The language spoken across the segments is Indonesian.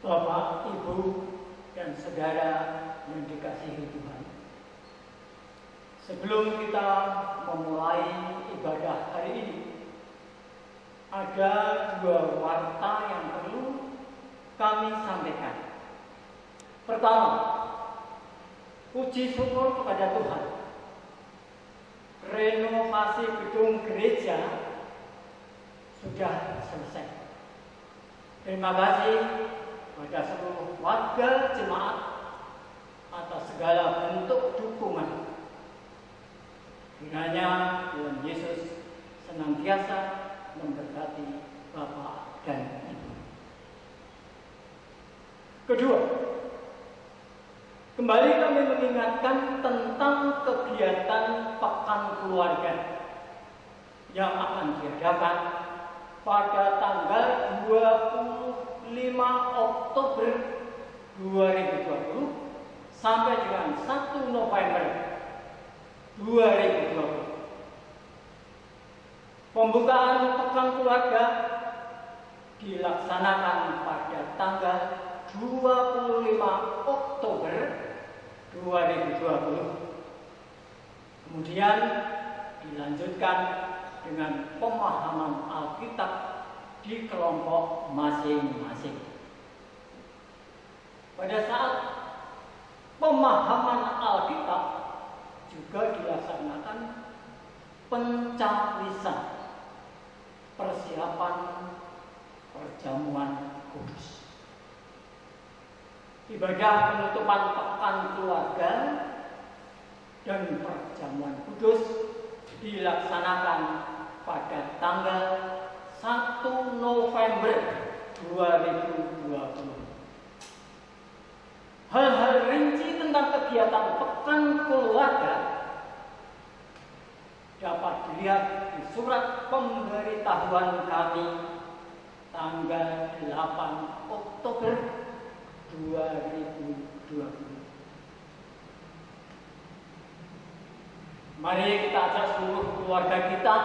Bapak, Ibu, dan saudara yang dikasihi Tuhan. Sebelum kita memulai ibadah hari ini, ada dua warta yang perlu kami sampaikan. Pertama, puji syukur kepada Tuhan. Renovasi gedung gereja sudah selesai. Terima kasih kepada seluruh warga jemaat atas segala bentuk dukungan. Kiranya Tuhan Yesus senantiasa memberkati Bapak dan Ibu. Kedua, kembali kami mengingatkan tentang kegiatan Pekan Keluarga yang akan diadakan pada tanggal 25 Oktober 2020 sampai dengan 1 November 2020. Pembukaan Pekan Keluarga dilaksanakan pada tanggal 25 Oktober 2020. Kemudian dilanjutkan dengan pemahaman Alkitab di kelompok masing-masing. Pada saat pemahaman Alkitab juga dilaksanakan pencawisan, persiapan perjamuan kudus. Ibadah penutupan Pekan Keluarga dan perjamuan kudus dilaksanakan pada tanggal 1 November 2020. Hal-hal rinci tentang kegiatan Pekan Keluarga dapat dilihat di surat pemberitahuan kami tanggal 8 Oktober 2020. Mari kita ajak seluruh keluarga kita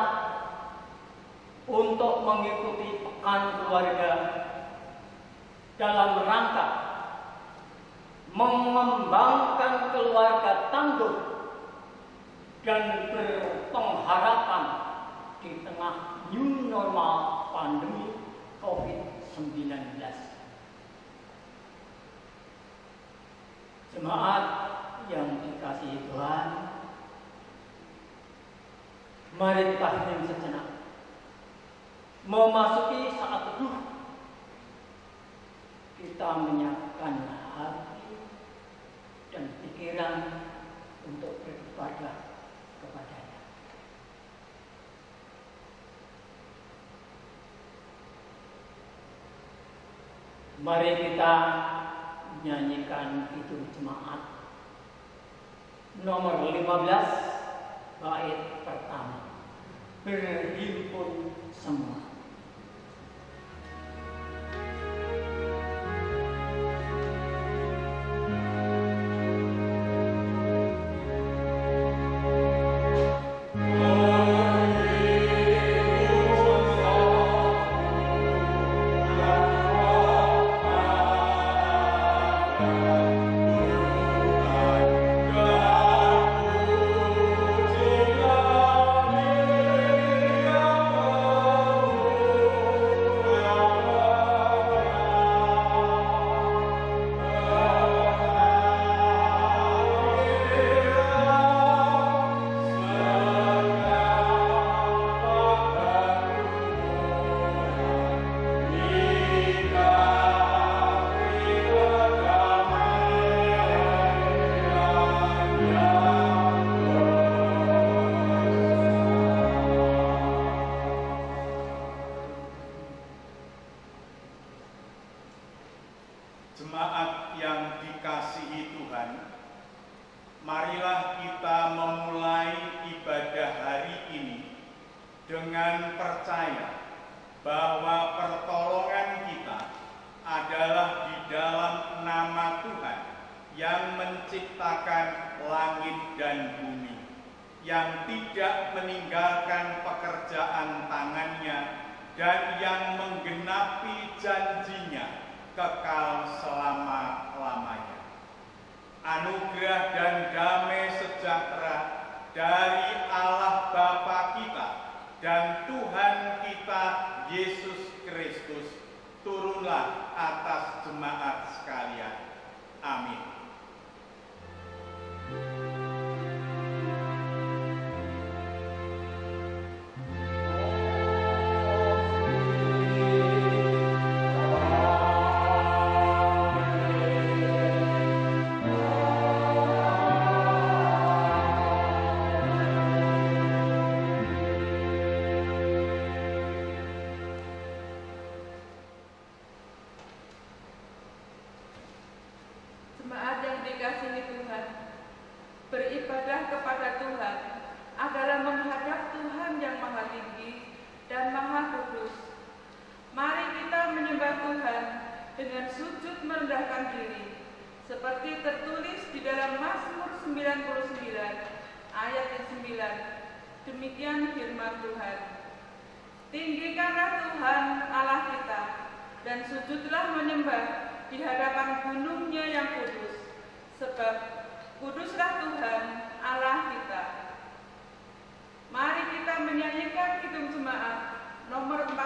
untuk mengikuti Pekan Keluarga dalam rangka mengembangkan keluarga tangguh dan berpengharapan di tengah new normal pandemi COVID-19. Jemaat yang dikasihi Tuhan, mari kita hening sejenak. Memasuki saat teduh, kita menyiapkan hati dan pikiran untuk beribadah kepada-Nya. Mari kita menyanyikan Kidung Jemaat nomor 15 bait pertama, berhimpun semua. Jemaat yang dikasihi Tuhan, marilah kita memulai ibadah hari ini dengan percaya bahwa pertolongan kita adalah di dalam nama Tuhan yang menciptakan langit dan bumi, yang tidak meninggalkan pekerjaan tangannya dan yang menggenapi janjinya kekal selama-lamanya. Anugerah dan damai sejahtera dari Allah Bapa kita dan Tuhan kita Yesus Kristus turunlah atas jemaat sekalian. Amin. Jemaat yang dikasihi Tuhan, beribadah kepada Tuhan adalah menghadap Tuhan yang Maha Tinggi dan Maha Kudus. Mari kita menyembah Tuhan dengan sujud merendahkan diri, seperti tertulis di dalam Mazmur 99 ayat 9. Demikian firman Tuhan. Tinggikanlah Tuhan Allah kita, dan sujudlah menyembah di hadapan gunungnya yang kudus, sebab kuduslah Tuhan Allah kita. Mari kita menyanyikan Kidung Jemaat nomor 14,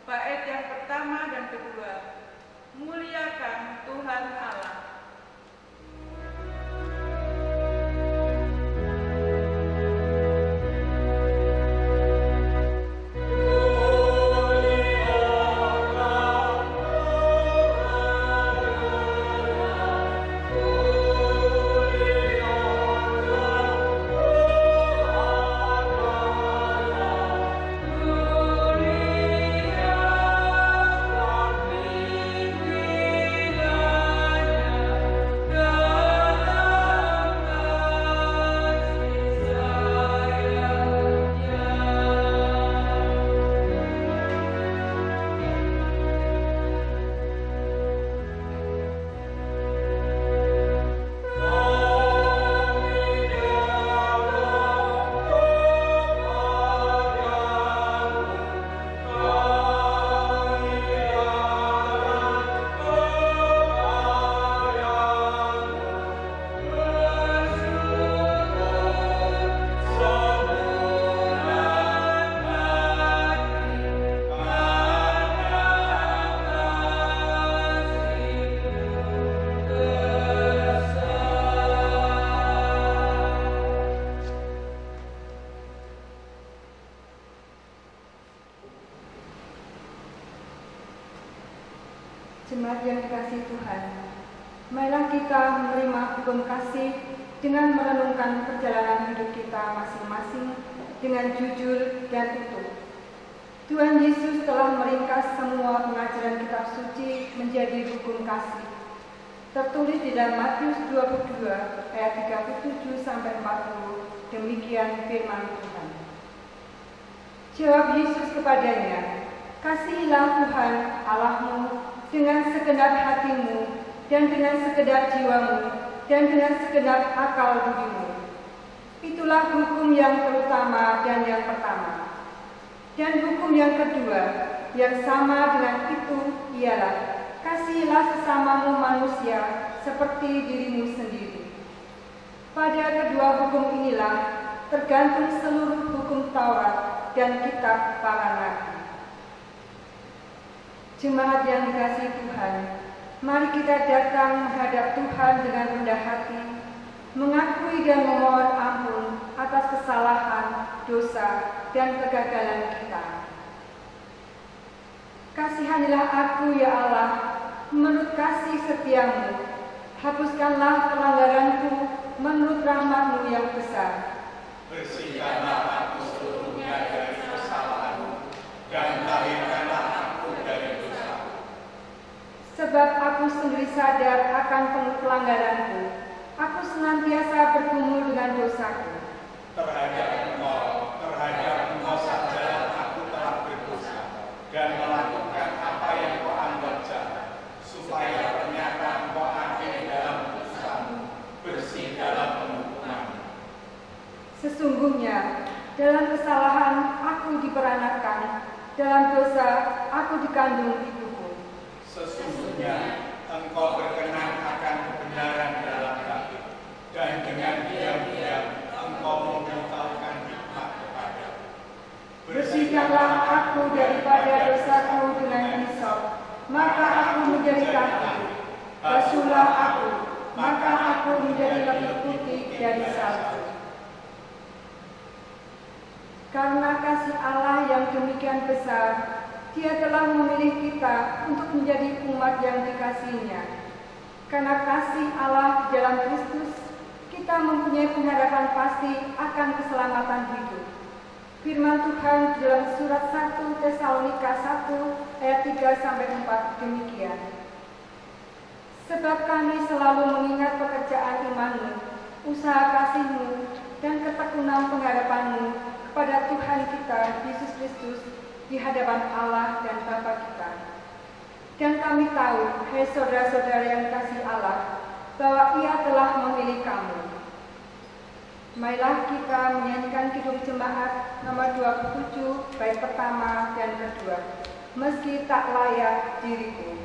bait yang pertama dan kedua. Muliakan Tuhan Allah. Jemaat yang dikasihi Tuhan, marilah kita menerima hukum kasih dengan merenungkan perjalanan hidup kita masing-masing dengan jujur dan utuh. Tuhan Yesus telah meringkas semua pengajaran kitab suci menjadi hukum kasih. Tertulis di dalam Matius 22 ayat 37-40, demikian firman Tuhan. Jawab Yesus kepadanya, kasihilah Tuhan Allahmu dengan segenap hatimu, dan dengan segenap jiwamu, dan dengan segenap akal budimu. Itulah hukum yang terutama dan yang pertama. Dan hukum yang kedua, yang sama dengan itu, ialah kasihilah sesamamu manusia seperti dirimu sendiri. Pada kedua hukum inilah tergantung seluruh hukum Taurat dan kitab para nabi. Jemaat yang dikasihi Tuhan, mari kita datang menghadap Tuhan dengan rendah hati, mengakui dan memohon ampun atas kesalahan, dosa, dan kegagalan kita. Kasihanilah aku ya Allah, menurut kasih setiamu. Hapuskanlah pelanggaranku menurut rahmat-Mu yang besar. Bersihkanlah aku seluruhnya dari kesalahanmu, dan lahirkanlah aku dari dosa. Sebab aku sendiri sadar akan pelanggaranku. Aku senantiasa bergumul dengan dosaku. Terhadap engkau saja aku telah berdosa dan melakukan apa yang kau anggap jahat, supaya ternyata engkau adil dalam putusanmu, bersih dalam penghukumanmu. Sesungguhnya dalam kesalahan aku diperanakan, dalam dosa aku dikandung ibuku. Sesungguhnya Engkau berkenan akan kebenaran dalam kami, dan dengan diam-diam Engkau memberitahukan hikmat kepadaku. Bersihkanlah aku daripada dosaku dengan hisop, maka aku menjadi kaki. Basuhlah aku, maka aku menjadi lebih putih dari salju. Karena kasih Allah yang demikian besar, Dia telah memilih kita untuk menjadi umat yang dikasihinya. Karena kasih Allah di dalam Kristus, kita mempunyai pengharapan pasti akan keselamatan hidup. Firman Tuhan di dalam surat 1 Tesalonika 1 ayat 3-4 demikian. Sebab kami selalu mengingat pekerjaan imanmu, usaha kasihmu, dan ketekunan pengharapanmu kepada Tuhan kita Yesus Kristus di hadapan Allah dan Bapa kita. Dan kami tahu, hai saudara-saudara yang dikasihi Allah, bahwa Ia telah memilih kamu. Marilah kita menyanyikan kidung jemaat nomor 27 bait pertama dan kedua, Meski Tak Layak Diriku.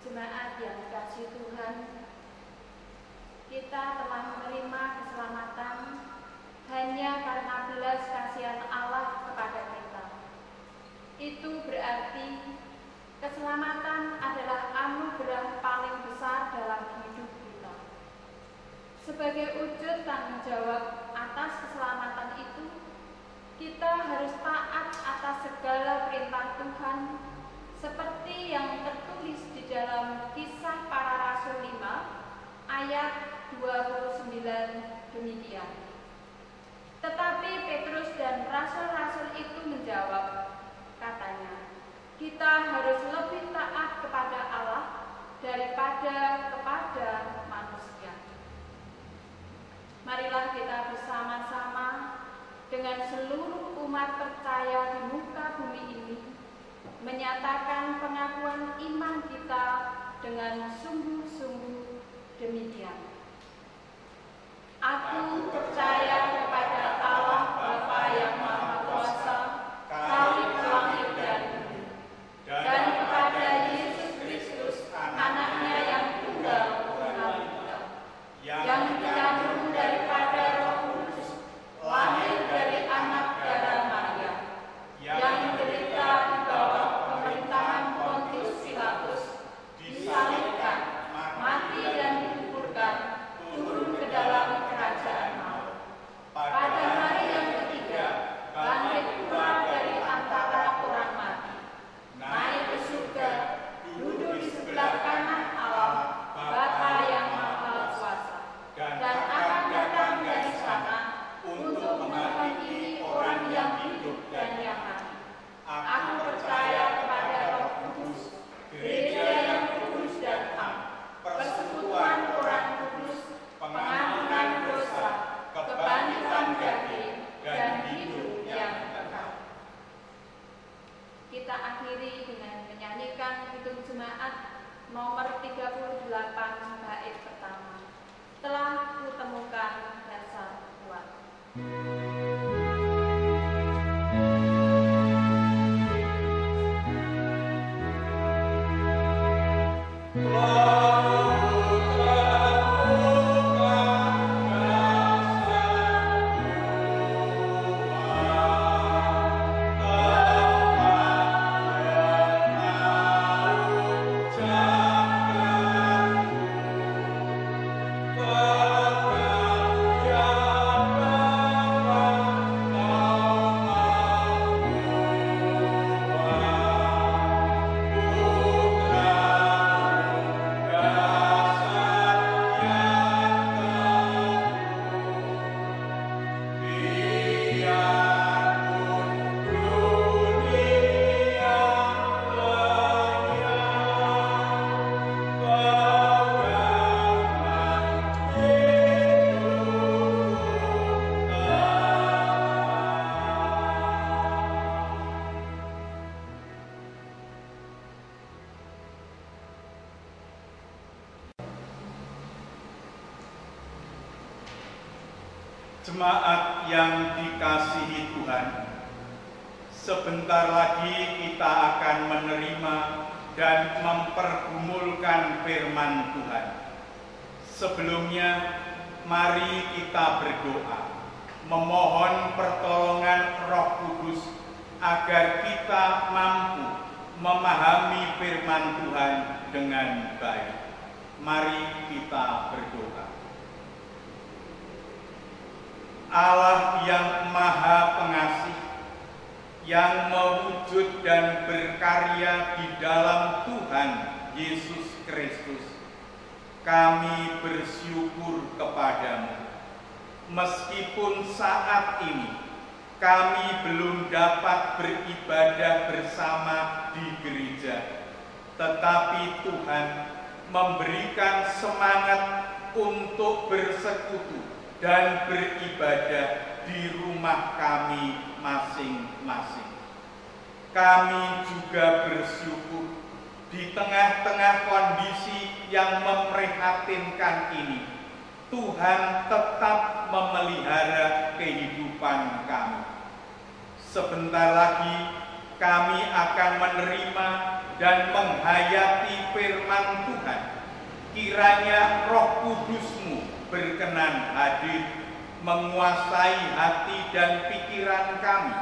Jemaat yang dikasihi Tuhan, kita telah menerima keselamatan hanya karena belas kasihan Allah kepada kita. Itu berarti keselamatan adalah anugerah paling besar dalam hidup kita. Sebagai wujud tanggung jawab atas keselamatan itu, kita harus taat atas segala perintah Tuhan, seperti yang tertulis di dalam Kisah Para Rasul 5 ayat 29 demikian. Tetapi Petrus dan rasul-rasul itu menjawab, katanya, kita harus lebih taat kepada Allah daripada kepada manusia. Marilah kita bersama-sama dengan seluruh umat percaya di muka bumi ini menyatakan pengakuan iman kita dengan sungguh-sungguh demikian. Aku percaya kepada Allah Bapa yang Maha Kuasa, Khalik langit dan bumi, dan kepada Yesus Kristus, Anaknya yang tunggal Tuhan kita, yang dikandung daripada Roh Kudus, lahir dari anak darah Maria, yang menderita di bawah pemerintahan Pontius Pilatus, disalibkan, kita akhiri dengan menyanyikan Kidung Jemaat nomor 38 bait pertama. Telah kutemukan dasar kuat. Jemaat yang dikasihi Tuhan, sebentar lagi kita akan menerima dan mempergumulkan firman Tuhan. Sebelumnya, mari kita berdoa, memohon pertolongan Roh Kudus agar kita mampu memahami firman Tuhan dengan baik. Mari kita berdoa. Allah yang Maha Pengasih, yang mewujud dan berkarya di dalam Tuhan Yesus Kristus, kami bersyukur kepadamu. Meskipun saat ini kami belum dapat beribadah bersama di gereja, tetapi Tuhan memberikan semangat untuk bersekutu dan beribadah di rumah kami masing-masing. Kami juga bersyukur di tengah-tengah kondisi yang memprihatinkan ini, Tuhan tetap memelihara kehidupan kami. Sebentar lagi kami akan menerima dan menghayati firman Tuhan. Kiranya Roh Kudus-Mu berkenan hadir, menguasai hati dan pikiran kami,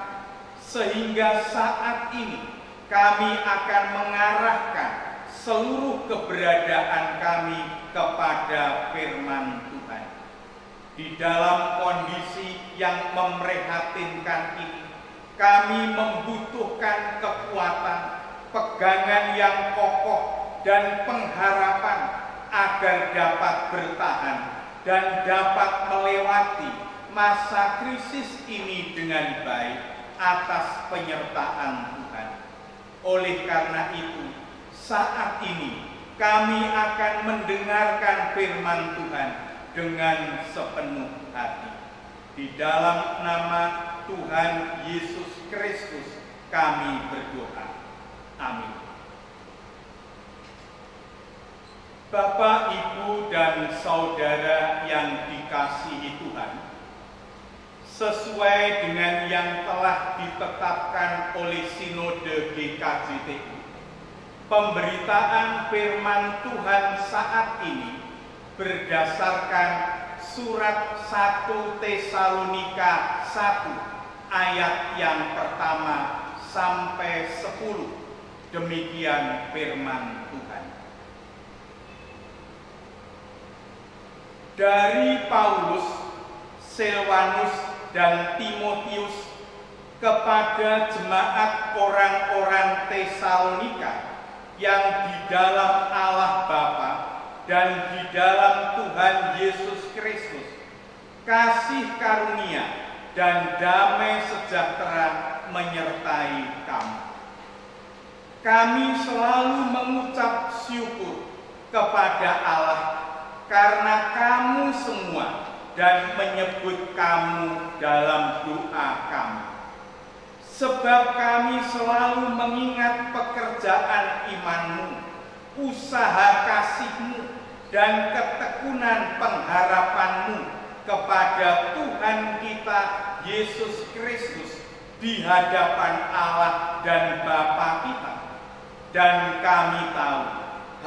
sehingga saat ini kami akan mengarahkan seluruh keberadaan kami kepada firman Tuhan. Di dalam kondisi yang memprihatinkan ini, kami membutuhkan kekuatan, pegangan yang kokoh, dan pengharapan agar dapat bertahan dan dapat melewati masa krisis ini dengan baik atas penyertaan Tuhan. Oleh karena itu, saat ini kami akan mendengarkan firman Tuhan dengan sepenuh hati. Di dalam nama Tuhan Yesus Kristus kami berdoa. Amin. Bapak, Ibu, dan Saudara yang dikasihi Tuhan, sesuai dengan yang telah ditetapkan oleh Sinode GKJTI, pemberitaan firman Tuhan saat ini berdasarkan surat 1 Tesalonika 1 ayat yang pertama sampai 10. Demikian firman Tuhan. Dari Paulus, Silvanus, dan Timotius kepada jemaat orang-orang Tesalonika yang di dalam Allah Bapa dan di dalam Tuhan Yesus Kristus, kasih karunia dan damai sejahtera menyertai kamu. Kami selalu mengucap syukur kepada Allah karena kamu semua dan menyebut kamu dalam doa kami. sebab kami selalu mengingat pekerjaan iman-Mu, usaha kasih-Mu, dan ketekunan pengharapan-Mu kepada Tuhan kita Yesus Kristus di hadapan Allah dan Bapa kita. Dan kami tahu,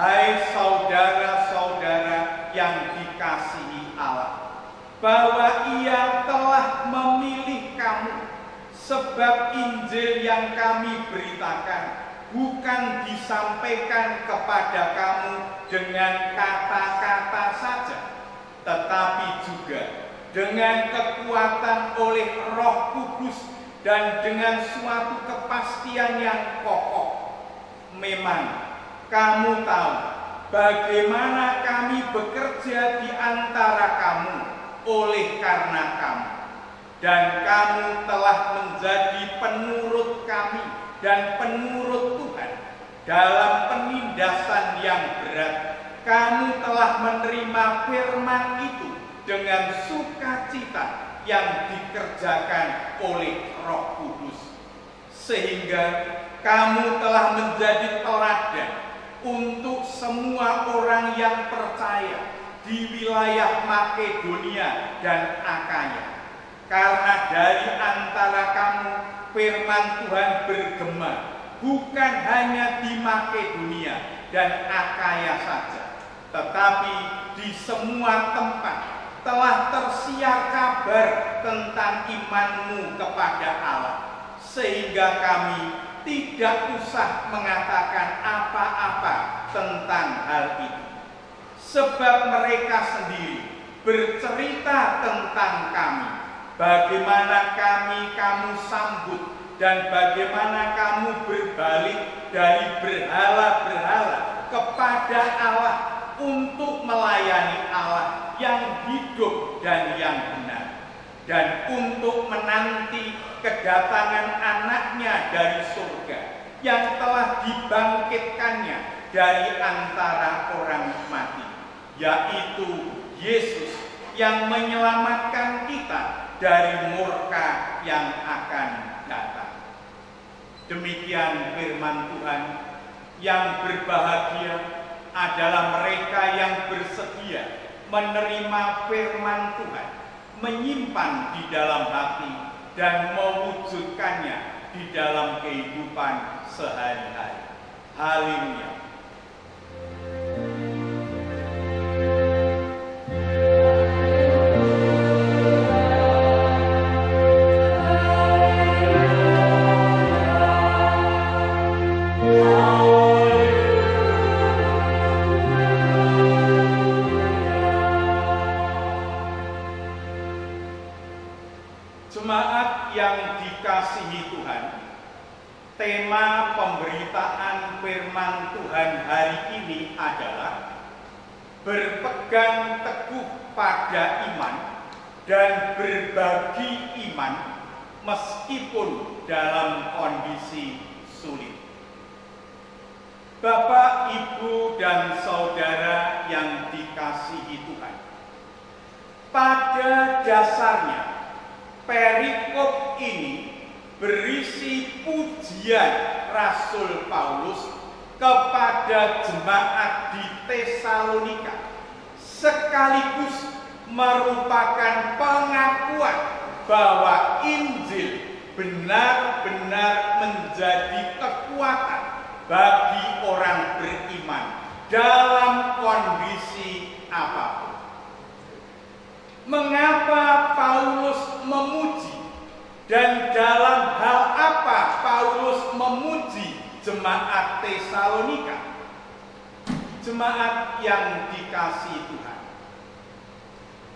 hai saudara-saudara yang dikasihi Allah, bahwa Ia telah memilih kamu, sebab Injil yang kami beritakan bukan disampaikan kepada kamu dengan kata-kata saja, tetapi juga dengan kekuatan oleh Roh Kudus dan dengan suatu kepastian yang kokoh. Memang kamu tahu bagaimana kami bekerja di antara kamu oleh karena kamu, dan kamu telah menjadi penurut kami dan penurut Tuhan. Dalam penindasan yang berat, kamu telah menerima firman itu dengan sukacita yang dikerjakan oleh Roh Kudus, sehingga kamu telah menjadi teladan untuk semua orang yang percaya di wilayah Makedonia dan Akaya. Karena dari antara kamu firman Tuhan bergema bukan hanya di Makedonia dan Akaya saja, tetapi di semua tempat telah tersiar kabar tentang iman-Mu kepada Allah, sehingga kami tidak usah mengatakan apa-apa tentang hal itu. Sebab mereka sendiri bercerita tentang kami, bagaimana kamu sambut dan bagaimana kamu berbalik dari berhala-berhala kepada Allah untuk melayani Allah yang hidup dan yang benar, dan untuk menanti kedatangan anaknya dari surga yang telah dibangkitkannya dari antara orang mati, yaitu Yesus yang menyelamatkan kita dari murka yang akan datang. Demikian firman Tuhan. Yang berbahagia adalah mereka yang bersedia menerima firman Tuhan, menyimpan di dalam hati, dan mewujudkannya di dalam kehidupan sehari-hari. Haleluya. Jemaat yang dikasihi Tuhan, tema pemberitaan firman Tuhan hari ini adalah berpegang teguh pada iman dan berbagi iman meskipun dalam kondisi sulit. Bapak, Ibu, dan saudara yang dikasihi Tuhan, pada dasarnya perikop ini berisi pujian Rasul Paulus kepada jemaat di Tesalonika, sekaligus merupakan pengakuan bahwa Injil benar-benar menjadi kekuatan bagi orang beriman dalam kondisi apapun. Mengapa Paulus memuji, dan dalam hal apa Paulus memuji jemaat Tesalonika? Jemaat yang dikasihi Tuhan,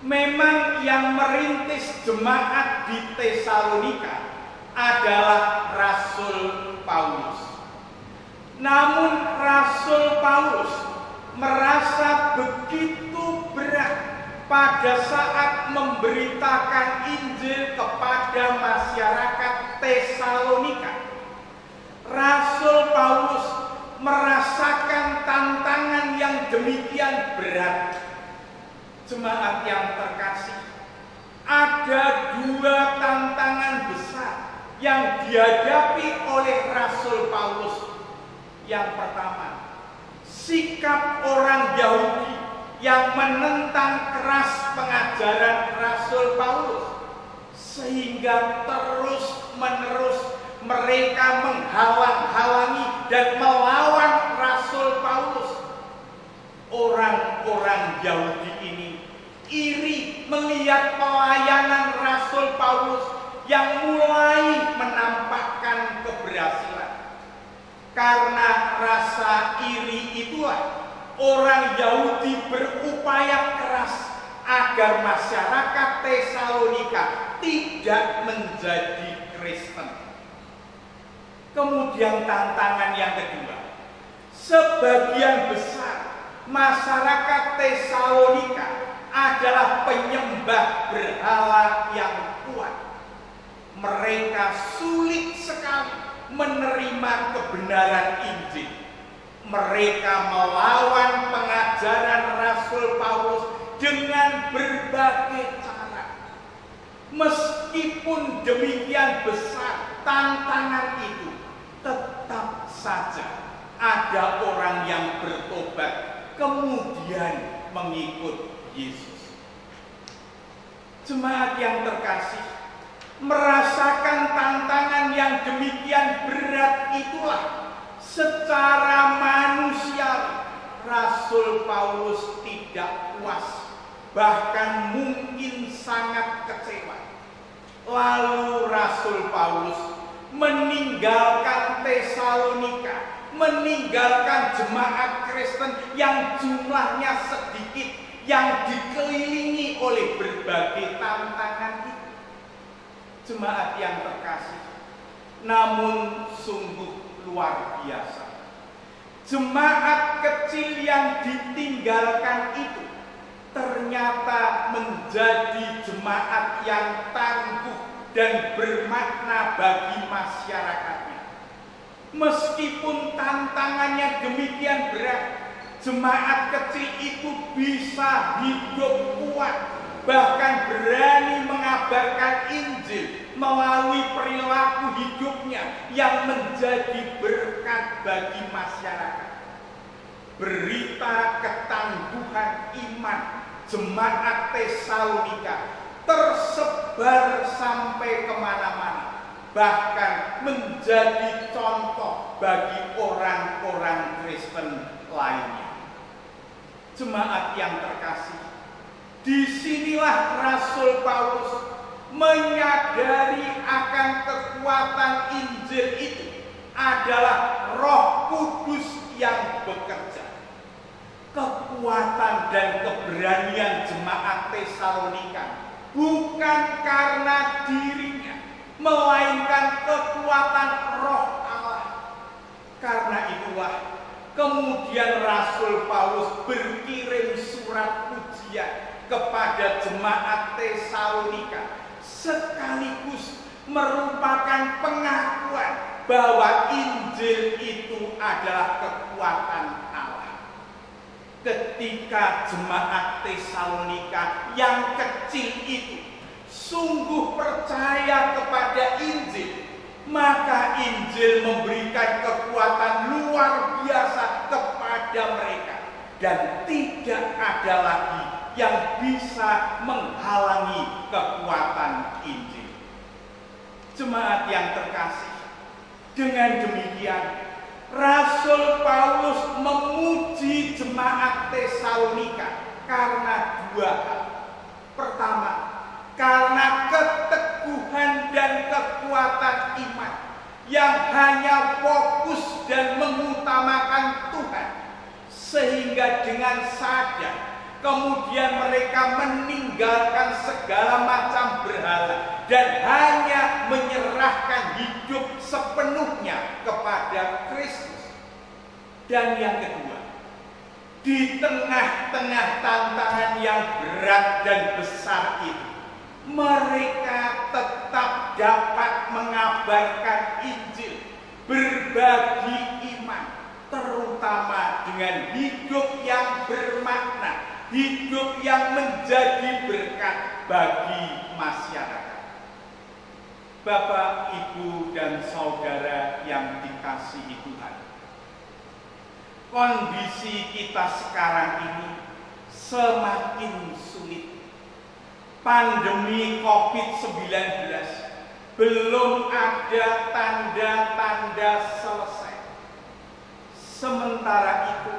memang yang merintis jemaat di Tesalonika adalah Rasul Paulus. Namun Rasul Paulus merasa begitu berat pada saat memberitakan Injil kepada masyarakat Tesalonika. Rasul Paulus merasakan tantangan yang demikian berat. Jemaat yang terkasih, ada dua tantangan besar yang dihadapi oleh Rasul Paulus. Yang pertama, sikap orang Yahudi yang menentang keras pengajaran Rasul Paulus, sehingga terus-menerus mereka menghalang-halangi dan melawan Rasul Paulus. Orang-orang Yahudi ini iri melihat pelayanan Rasul Paulus yang mulai menampakkan keberhasilan. Karena rasa iri itulah orang Yahudi berupaya keras agar masyarakat Tesalonika tidak menjadi Kristen. Kemudian tantangan yang kedua, sebagian besar masyarakat Tesalonika adalah penyembah berhala yang kuat. Mereka sulit sekali menerima kebenaran Injil. Mereka melawan pengajaran Rasul Paulus dengan berbagai cara. Meskipun demikian besar tantangan itu, tetap saja ada orang yang bertobat kemudian mengikut Yesus. Jemaat yang terkasih, merasakan tantangan yang demikian berat itulah secara manusiawi Rasul Paulus tidak puas, bahkan mungkin sangat kecewa. Lalu Rasul Paulus meninggalkan Tesalonika, meninggalkan jemaat Kristen yang jumlahnya sedikit, yang dikelilingi oleh berbagai tantangan itu. Jemaat yang terkasih, namun sungguh luar biasa. Jemaat kecil yang ditinggalkan itu ternyata menjadi jemaat yang tangguh dan bermakna bagi masyarakatnya. Meskipun tantangannya demikian berat, jemaat kecil itu bisa hidup kuat, bahkan berani mengabarkan Injil melalui perilaku hidupnya yang menjadi berkat bagi masyarakat. Berita ketangguhan iman jemaat Tesalonika tersebar sampai kemana-mana, bahkan menjadi contoh bagi orang-orang Kristen lainnya. Jemaat yang terkasih, disinilah Rasul Paulus menyadari akan kekuatan Injil itu adalah Roh Kudus yang bekerja. Kekuatan dan keberanian jemaat Tesalonika bukan karena dirinya, melainkan kekuatan Roh Allah. Karena itulah kemudian Rasul Paulus berkirim surat pujian kepada jemaat Tesalonika, sekaligus merupakan pengakuan bahwa Injil itu adalah kekuatan Allah. Ketika jemaat Tesalonika yang kecil itu sungguh percaya kepada Injil, maka Injil memberikan kekuatan luar biasa kepada mereka, dan tidak ada lagi yang bisa menghalangi kekuatan Injil. Jemaat yang terkasih, dengan demikian Rasul Paulus memuji jemaat Tesalonika karena dua hal. Pertama, karena keteguhan dan kekuatan iman yang hanya fokus dan mengutamakan Tuhan, sehingga dengan sadar kemudian mereka meninggalkan segala macam berhala dan hanya menyerahkan hidup sepenuhnya kepada Kristus. Dan yang kedua, di tengah-tengah tantangan yang berat dan besar itu, mereka tetap dapat mengabarkan Injil, berbagi iman, terutama dengan hidup yang bermakna, hidup yang menjadi berkat bagi masyarakat. Bapak, Ibu, dan saudara yang dikasihi Tuhan, kondisi kita sekarang ini semakin sulit. Pandemi COVID-19 belum ada tanda-tanda selesai. Sementara itu,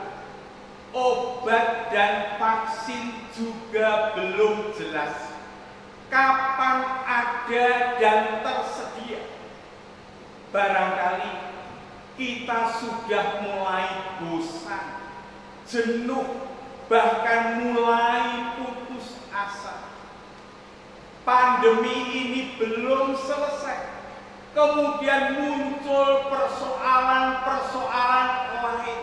obat dan vaksin juga belum jelas kapan ada dan tersedia. Barangkali kita sudah mulai bosan, jenuh, bahkan mulai putus asa. Pandemi ini belum selesai. Kemudian muncul persoalan-persoalan lain.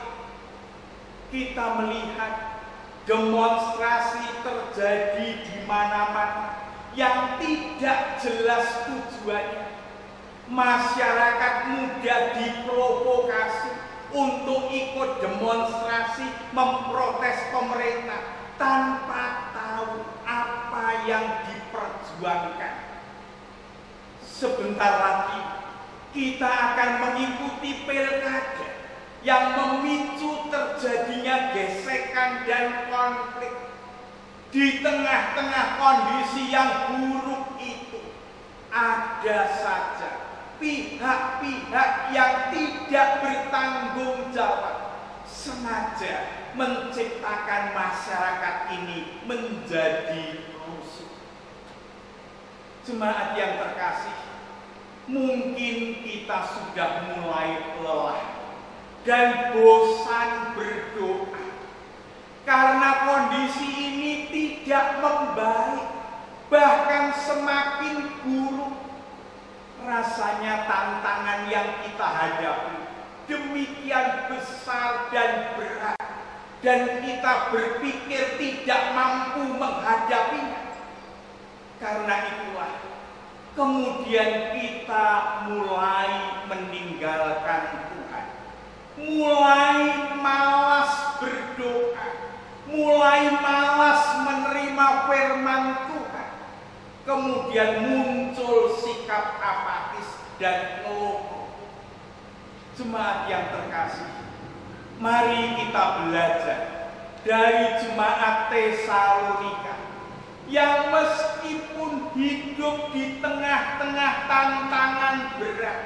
Kita melihat demonstrasi terjadi di mana-mana yang tidak jelas tujuannya. Masyarakat mudah diprovokasi untuk ikut demonstrasi memprotes pemerintah tanpa tahu apa yang diperjuangkan. Sebentar lagi kita akan mengikuti pilkada yang memicu terjadinya gesekan dan konflik. Di tengah-tengah kondisi yang buruk itu, ada saja pihak-pihak yang tidak bertanggung jawab sengaja menciptakan masyarakat ini menjadi rusuh. Jemaat yang terkasih, mungkin kita sudah mulai lelah dan bosan berdoa karena kondisi ini tidak membaik, bahkan semakin buruk. Rasanya tantangan yang kita hadapi demikian besar dan berat, dan kita berpikir tidak mampu menghadapinya. Karena itulah kemudian kita mulai meninggalkan Tuhan, mulai malas berdoa, mulai malas menerima firman Tuhan. Kemudian muncul sikap apatis dan ngeluh. Jemaat yang terkasih, mari kita belajar dari jemaat Tesalonika yang meskipun hidup di tengah-tengah tantangan berat,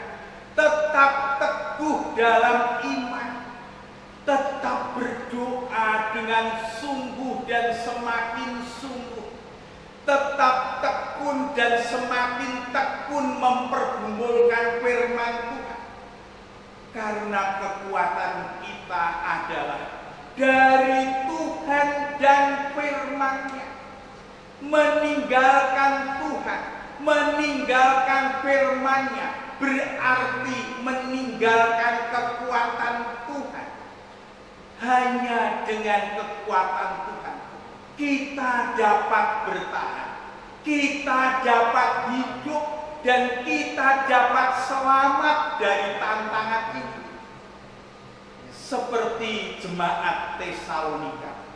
tetap teguh dalam iman, tetap berdoa dengan sungguh dan semakin sungguh, tetap tekun dan semakin tekun mempergumulkan firman Tuhan. Karena kekuatan kita adalah dari Tuhan dan firman-Nya. Meninggalkan Tuhan, meninggalkan firman-Nya berarti meninggalkan kekuatan Tuhan. Hanya dengan kekuatan Tuhan kita dapat bertahan, kita dapat hidup, dan kita dapat selamat dari tantangan ini. Seperti jemaat Tesalonika,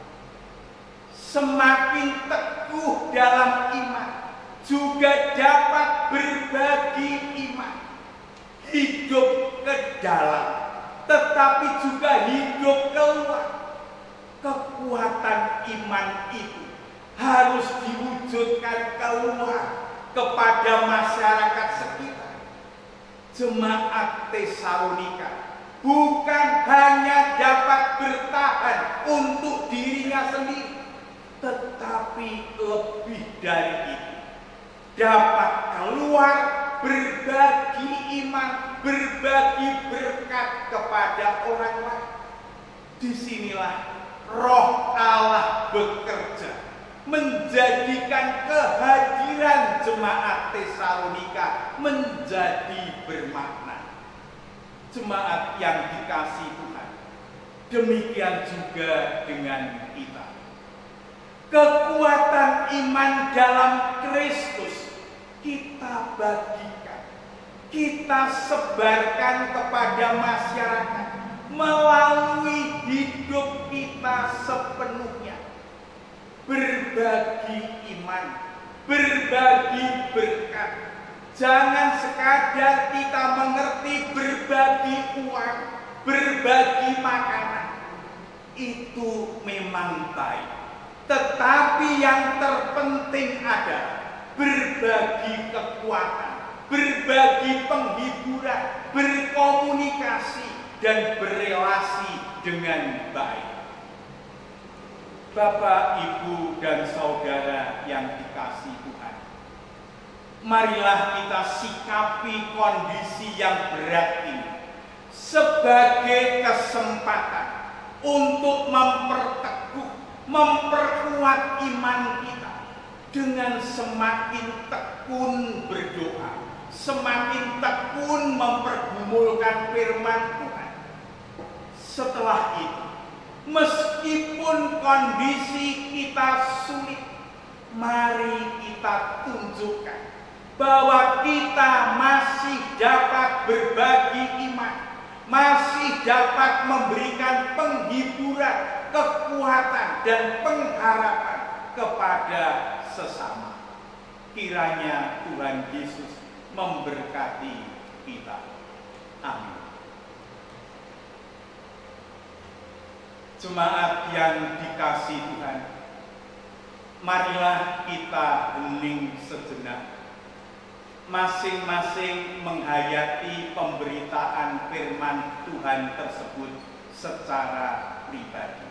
semakin teguh dalam iman, juga dapat berbagi iman, hidup ke dalam, tetapi juga hidup keluar. Kekuatan iman itu harus diwujudkan keluar kepada masyarakat sekitar. Jemaat Tesalonika bukan hanya dapat bertahan untuk dirinya sendiri, tetapi lebih dari itu, dapat keluar berbagi iman, berbagi berkat kepada orang lain. Disinilah Roh Allah bekerja, menjadikan kehadiran jemaat Tesalonika menjadi bermakna. Jemaat yang dikasihi Tuhan, demikian juga dengan kita. Kekuatan iman dalam Kristus kita bagikan, kita sebarkan kepada masyarakat melalui hidup kita sepenuhnya. Berbagi iman, berbagi berkat, Jangan sekadar kita mengerti berbagi uang, berbagi makanan. Itu memang baik. Tetapi yang terpenting adalah berbagi kekuatan, berbagi penghiburan, berkomunikasi, dan berelasi dengan baik. Bapak, Ibu, dan Saudara yang dikasihi Tuhan, marilah kita sikapi kondisi yang berat ini sebagai kesempatan untuk memperkuat iman kita dengan semakin tekun berdoa, semakin tekun mempergumulkan firman Tuhan. Setelah itu, meskipun kondisi kita sulit, mari kita tunjukkan bahwa kita masih dapat berbagi iman, masih dapat memberikan penghiburan, kekuatan, dan pengharapan kepada sesama. Kiranya Tuhan Yesus memberkati kita. Amin. Jemaat yang dikasihi Tuhan, marilah kita hening sejenak, masing-masing menghayati pemberitaan firman Tuhan tersebut secara pribadi.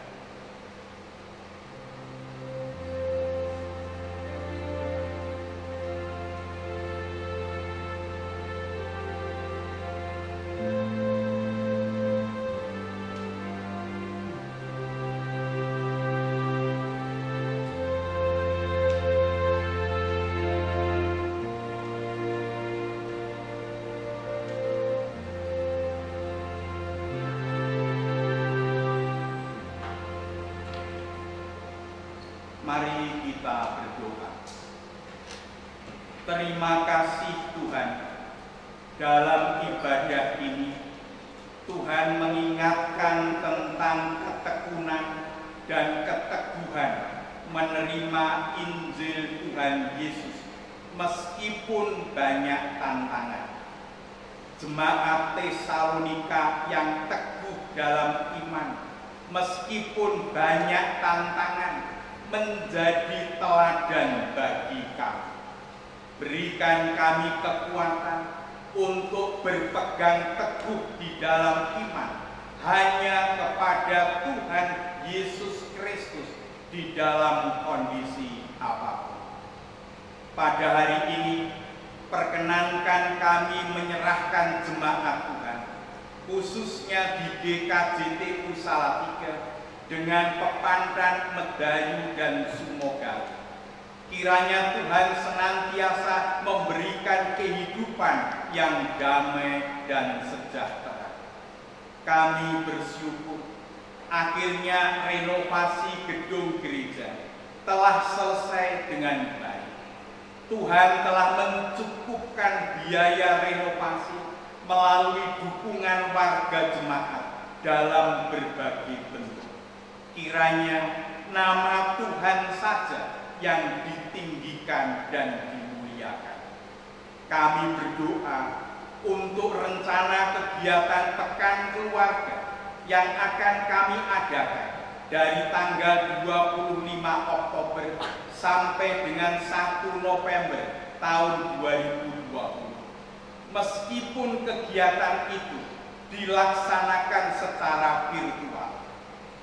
Mari kita berdoa. Terima kasih Tuhan, dalam ibadah ini Tuhan mengingatkan tentang ketekunan dan keteguhan menerima Injil Tuhan Yesus meskipun banyak tantangan. Jemaat Tesalonika yang teguh dalam iman meskipun banyak tantangan menjadi teladan bagi kami. Berikan kami kekuatan untuk berpegang teguh di dalam iman hanya kepada Tuhan Yesus Kristus di dalam kondisi apapun. Pada hari ini, perkenankan kami menyerahkan jemaat Tuhan, khususnya di GKJT Salatiga, dengan Pepandan, Medayu, dan Sumogal. Kiranya Tuhan senantiasa memberikan kehidupan yang damai dan sejahtera. Kami bersyukur akhirnya renovasi gedung gereja telah selesai dengan baik. Tuhan telah mencukupkan biaya renovasi melalui dukungan warga jemaat dalam berbagai bentuk. Kiranya nama Tuhan saja yang ditinggikan dan dimuliakan. Kami berdoa untuk rencana kegiatan pekan keluarga yang akan kami adakan dari tanggal 25 Oktober sampai dengan 1 November tahun 2020. Meskipun kegiatan itu dilaksanakan secara virtual,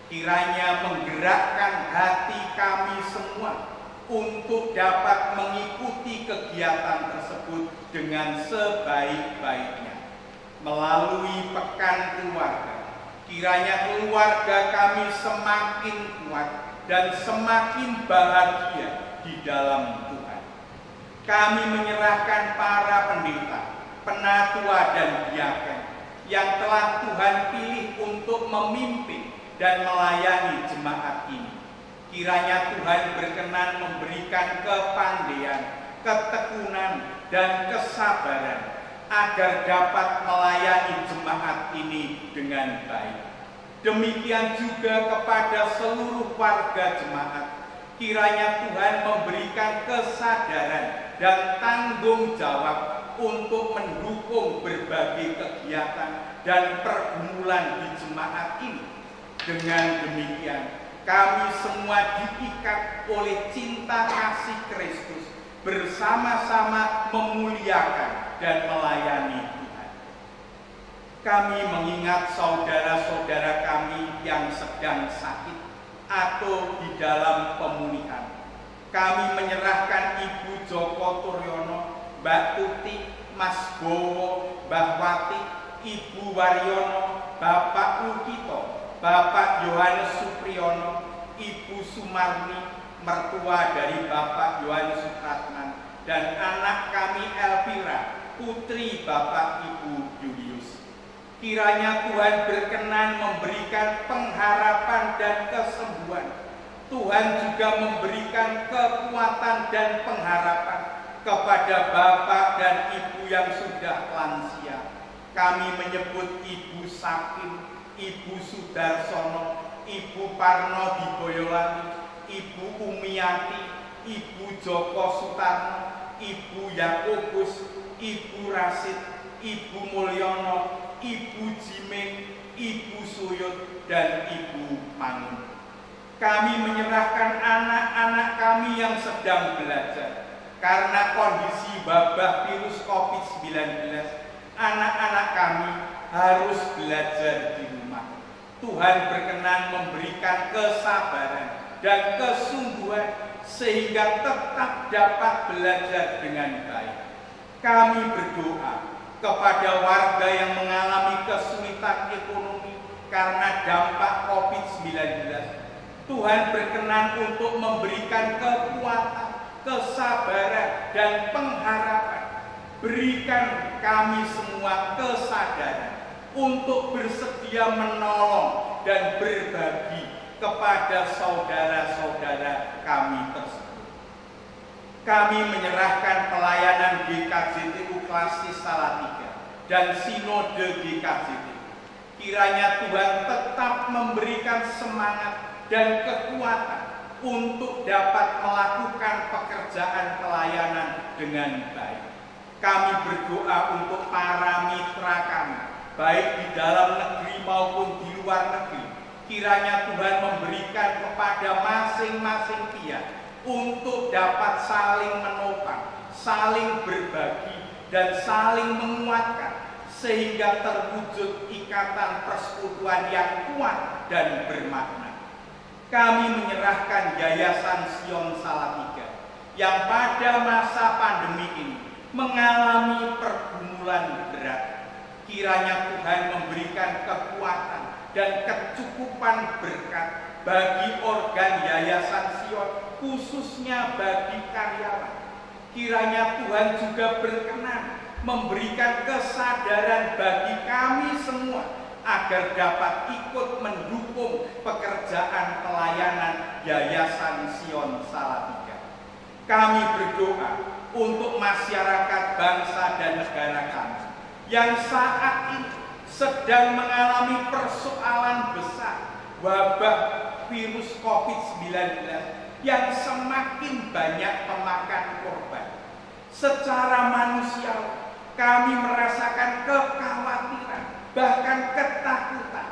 kiranya menggerakkan hati kami semua untuk dapat mengikuti kegiatan tersebut dengan sebaik-baiknya. Melalui pekan keluarga, kiranya keluarga kami semakin kuat dan semakin bahagia di dalam Tuhan. Kami menyerahkan para pendeta, penatua, dan diaken yang telah Tuhan pilih untuk memimpin dan melayani jemaat ini. Kiranya Tuhan berkenan memberikan kepandaian, ketekunan, dan kesabaran agar dapat melayani jemaat ini dengan baik. Demikian juga kepada seluruh warga jemaat. Kiranya Tuhan memberikan kesadaran dan tanggung jawab untuk mendukung berbagai kegiatan dan pergumulan di jemaat ini. Dengan demikian, kami semua diikat oleh cinta kasih Kristus, bersama-sama memuliakan dan melayani Tuhan. Kami mengingat saudara-saudara kami yang sedang sakit atau di dalam pemulihan. Kami menyerahkan Ibu Joko Turyono, Mbak Tuti, Mas Bowo, Mbak Wati, Ibu Waryono, Bapak Lukito, Bapak Yohanes Supriyono, Ibu Sumarni, mertua dari Bapak Yohanes Supratman, dan anak kami Elvira, putri Bapak Ibu Julius. Kiranya Tuhan berkenan memberikan pengharapan dan kesembuhan. Tuhan juga memberikan kekuatan dan pengharapan kepada Bapak dan Ibu yang sudah lansia. Kami menyebut Ibu Sakim, Ibu Sudarsono, Ibu Parno di Boyolali, Ibu Umiati, Ibu Joko Sutarno, Ibu Yakobus, Ibu Rasid, Ibu Mulyono, Ibu Jimeng, Ibu Suyut, dan Ibu Mangun. Kami menyerahkan anak-anak kami yang sedang belajar. Karena kondisi wabah virus COVID-19, anak-anak kami harus belajar di rumah. Tuhan berkenan memberikan kesabaran dan kesungguhan sehingga tetap dapat belajar dengan baik. Kami berdoa kepada warga yang mengalami kesulitan ekonomi karena dampak COVID-19. Tuhan berkenan untuk memberikan kekuatan, kesabaran, dan pengharapan. Berikan kami semua kesadaran untuk bersedia menolong dan berbagi kepada saudara-saudara kami tersebut. Kami menyerahkan pelayanan GKJT Uklastis Salatiga dan Sinode GKJT. Kiranya Tuhan tetap memberikan semangat dan kekuatan untuk dapat melakukan pekerjaan pelayanan dengan baik. Kami berdoa untuk para mitra kami, baik di dalam negeri maupun di luar negeri. Kiranya Tuhan memberikan kepada masing-masing pihak untuk dapat saling menopang, saling berbagi, dan saling menguatkan, sehingga terwujud ikatan persekutuan yang kuat dan bermakna. Kami menyerahkan Yayasan Sion Salatiga yang pada masa pandemi ini mengalami pergumulan berat. Kiranya Tuhan memberikan kekuatan dan kecukupan berkat bagi organ Yayasan Sion, khususnya bagi karyawan. Kiranya Tuhan juga berkenan memberikan kesadaran bagi kami semua agar dapat ikut mendukung pekerjaan pelayanan Yayasan Sion Salatiga. Kami berdoa untuk masyarakat bangsa dan negara kami yang saat ini sedang mengalami persoalan besar wabah virus COVID-19 yang semakin banyak memakan korban. Secara manusiawi, kami merasakan kekhawatiran, bahkan ketakutan.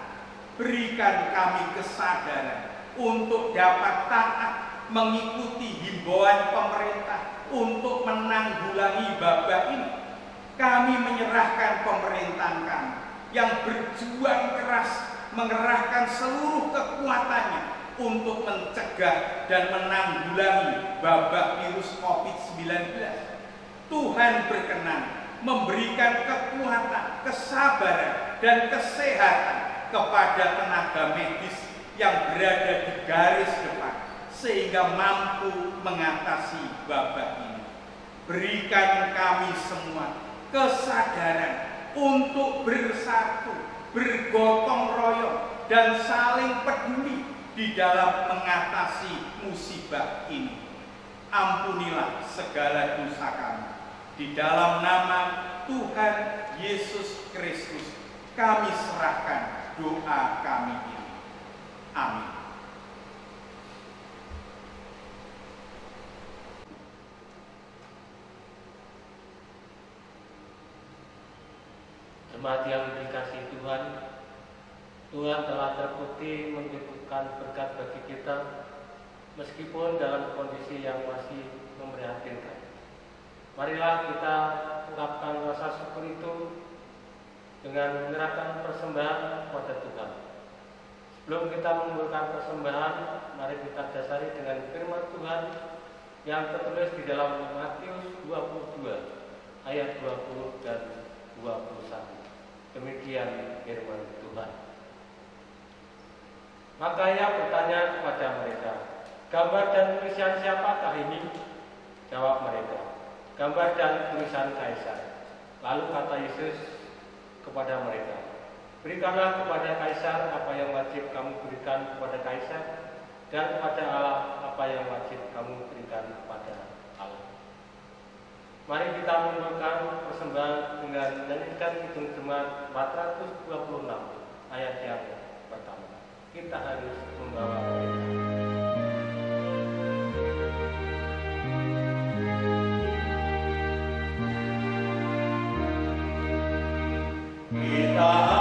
Berikan kami kesadaran untuk dapat taat mengikuti himbauan pemerintah untuk menanggulangi wabah ini. Kami menyerahkan pemerintahan kami yang berjuang keras mengerahkan seluruh kekuatannya untuk mencegah dan menanggulangi wabah virus COVID-19. Tuhan berkenan memberikan kekuatan, kesabaran, dan kesehatan kepada tenaga medis yang berada di garis depan sehingga mampu mengatasi wabah ini. Berikan kami semua kesadaran untuk bersatu, bergotong royong, dan saling peduli di dalam mengatasi musibah ini. Ampunilah segala dosa kami. Di dalam nama Tuhan Yesus Kristus, kami serahkan doa kami ini. Amin. Jemaat yang dikasihi Tuhan, Tuhan telah terbukti mencukupkan berkat bagi kita meskipun dalam kondisi yang masih memprihatinkan. Marilah kita ungkapkan rasa syukur itu dengan menyerahkan persembahan kepada Tuhan. Sebelum kita mengumpulkan persembahan, mari kita dasari dengan firman Tuhan yang tertulis di dalam Matius 22 ayat 20 dan 21. Demikian firman Tuhan. Maka ia bertanya kepada mereka, gambar dan tulisan siapakah ini? Jawab mereka, gambar dan tulisan Kaisar. Lalu kata Yesus kepada mereka, berikanlah kepada Kaisar apa yang wajib kamu berikan kepada Kaisar, dan kepada Allah apa yang wajib kamu berikan kepada Allah. Mari kita mengumpulkan persembahan dengan menyanyikan Kidung Jemaat 426 ayat yang pertama. Kita harus membawa Kita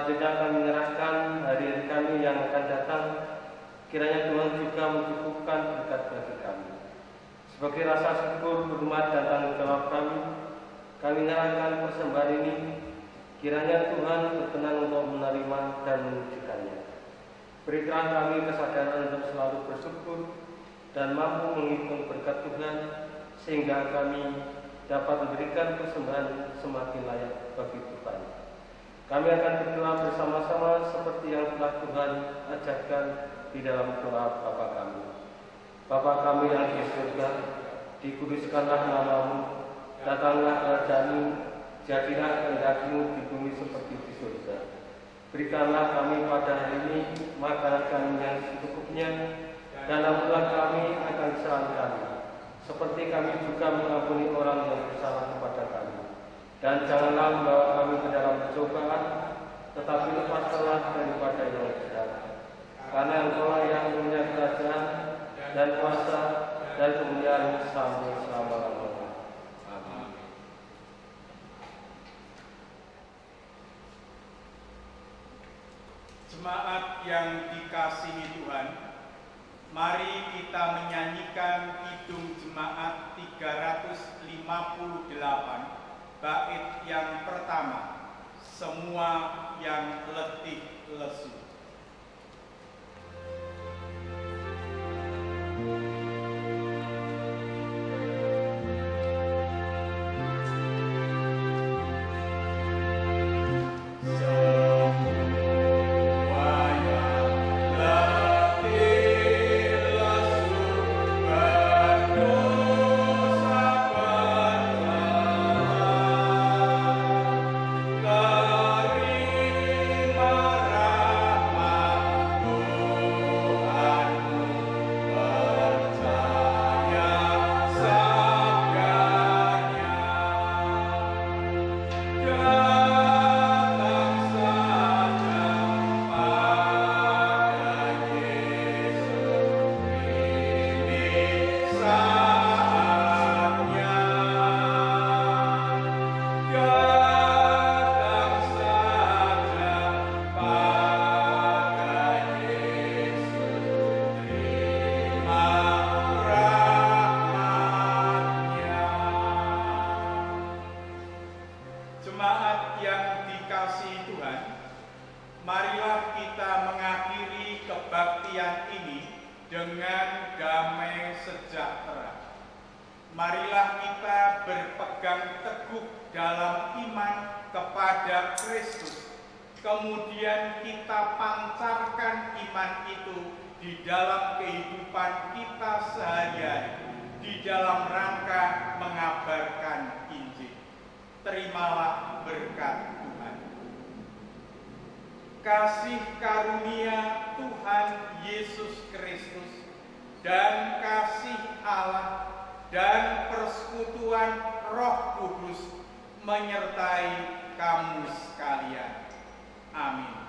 selanjutnya kami menyerahkan hari-hari kami yang akan datang. Kiranya Tuhan juga mencukupkan berkat bagi kami. Sebagai rasa syukur, hormat dan tanggung jawab kami menyerahkan persembahan ini. Kiranya Tuhan berkenan untuk menerima dan mengujikannya. Berikan kami kesadaran untuk selalu bersyukur dan mampu menghitung berkat Tuhan, sehingga kami dapat memberikan persembahan semakin layak bagi Tuhan. Kami akan berdoa bersama-sama seperti yang telah Tuhan ajarkan di dalam doa Bapa kami. Bapa kami yang di surga, dikuduskanlah namamu, datanglah kerajaan-Mu, jadilah kehendak-Mu di bumi seperti di surga. Berikanlah kami pada hari ini makanan kami yang secukupnya, dan ampunilah kami akan kesalahan kami, seperti kami juga mengampuni orang yang bersalah kepada kami. Dan janganlah membawa kami ke dalam pencobaan, tetapi lepaskanlah daripada yang jahat. Karena Engkau yang punya kerajaan dan kuasa dan kemuliaan sampai selama-lamanya. Amin. Jemaat yang dikasihi Tuhan, mari kita menyanyikan Kidung Jemaat 358. Bait yang pertama, semua yang letih lesu. Terima sejahtera. Marilah kita berpegang teguh dalam iman kepada Kristus, kemudian kita pancarkan iman itu di dalam kehidupan kita sehari-hari, di dalam rangka mengabarkan Injil. Terimalah berkat Tuhan. Kasih karunia Tuhan Yesus Kristus dan kasih Allah dan persekutuan Roh Kudus menyertai kamu sekalian. Amin.